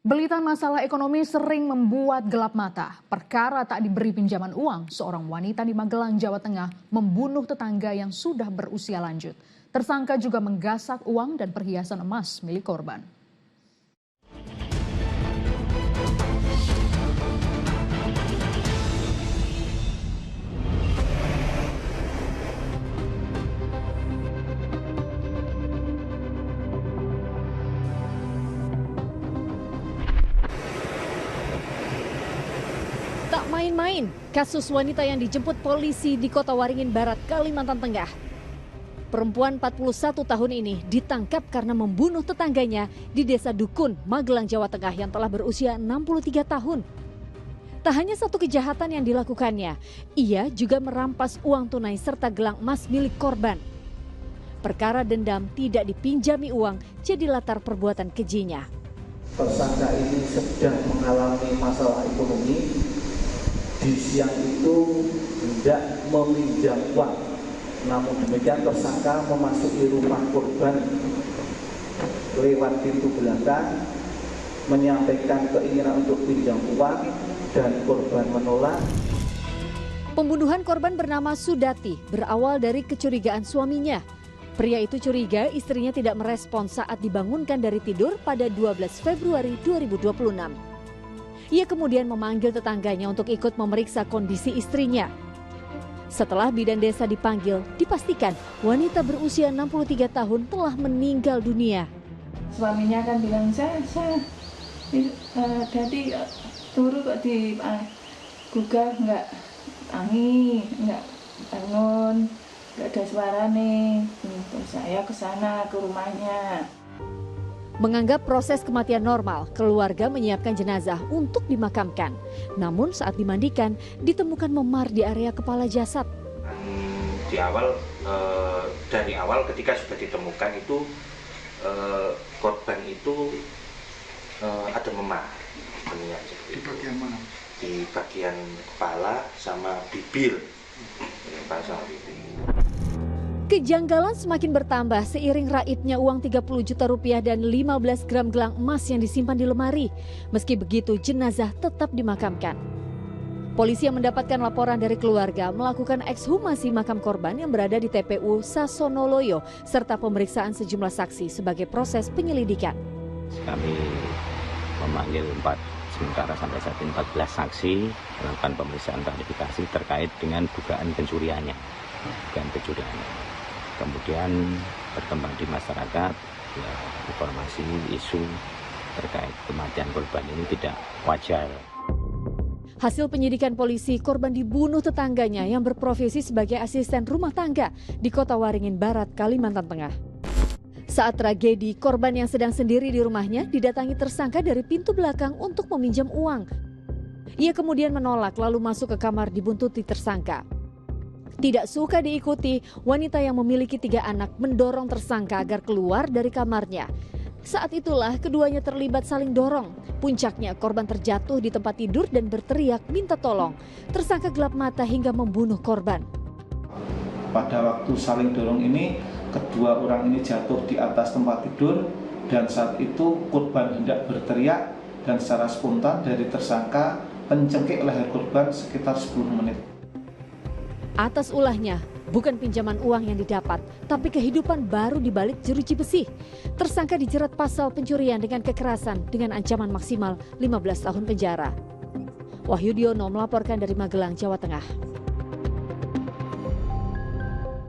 Belitan masalah ekonomi sering membuat gelap mata. Perkara tak diberi pinjaman uang, seorang wanita di Magelang, Jawa Tengah membunuh tetangga yang sudah berusia lanjut. Tersangka juga menggasak uang dan perhiasan emas milik korban. Tak main-main, kasus wanita yang dijemput polisi di Kota Waringin Barat, Kalimantan Tengah. Perempuan 41 tahun ini ditangkap karena membunuh tetangganya di Desa Dukun, Magelang, Jawa Tengah yang telah berusia 63 tahun. Tak hanya satu kejahatan yang dilakukannya, ia juga merampas uang tunai serta gelang emas milik korban. Perkara dendam tidak dipinjami uang jadi latar perbuatan kejinya. Tersangka ini sedang mengalami masalah ekonomi. Di siang itu hendak meminjam uang, namun demikian tersangka memasuki rumah korban lewat pintu belakang, menyampaikan keinginan untuk pinjam uang dan korban menolak. Pembunuhan korban bernama Sudati berawal dari kecurigaan suaminya. Pria itu curiga istrinya tidak merespon saat dibangunkan dari tidur pada 12 Februari 2026. Ia kemudian memanggil tetangganya untuk ikut memeriksa kondisi istrinya. Setelah bidan desa dipanggil, dipastikan wanita berusia 63 tahun telah meninggal dunia. Suaminya kan bilang, saya tadi turu kok di gugah, nggak tangi, nggak bangun, nggak ada suara nih. Terus saya ke sana, ke rumahnya. Menganggap proses kematian normal, keluarga menyiapkan jenazah untuk dimakamkan. Namun saat dimandikan, ditemukan memar di area kepala jasad. Dari awal ketika sudah ditemukan itu korban itu ada memar. Di bagian mana? Di bagian kepala sama bibir. Kejanggalan semakin bertambah seiring raibnya uang 30 juta rupiah dan 15 gram gelang emas yang disimpan di lemari. Meski begitu, jenazah tetap dimakamkan. Polisi yang mendapatkan laporan dari keluarga melakukan ekshumasi makam korban yang berada di TPU Sasonoloyo serta pemeriksaan sejumlah saksi sebagai proses penyelidikan. Kami memanggil sementara sampai saat ini 14 saksi melakukan pemeriksaan klarifikasi terkait dengan dugaan pencuriannya. Kemudian berkembang di masyarakat ya, informasi isu terkait kematian korban ini tidak wajar. Hasil penyidikan polisi, korban dibunuh tetangganya yang berprofesi sebagai asisten rumah tangga di Kota Waringin Barat, Kalimantan Tengah. Saat tragedi, korban yang sedang sendiri di rumahnya didatangi tersangka dari pintu belakang untuk meminjam uang. Ia kemudian menolak lalu masuk ke kamar dibuntuti tersangka. Tidak suka diikuti, wanita yang memiliki 3 anak mendorong tersangka agar keluar dari kamarnya. Saat itulah keduanya terlibat saling dorong. Puncaknya korban terjatuh di tempat tidur dan berteriak minta tolong. Tersangka gelap mata hingga membunuh korban. Pada waktu saling dorong ini, kedua orang ini jatuh di atas tempat tidur dan saat itu korban hendak berteriak dan secara spontan dari tersangka mencengkik leher korban sekitar 10 menit. Atas ulahnya, bukan pinjaman uang yang didapat, tapi kehidupan baru di balik jeruji besi. Tersangka dijerat pasal pencurian dengan kekerasan dengan ancaman maksimal 15 tahun penjara. Wahyudiono melaporkan dari Magelang, Jawa Tengah.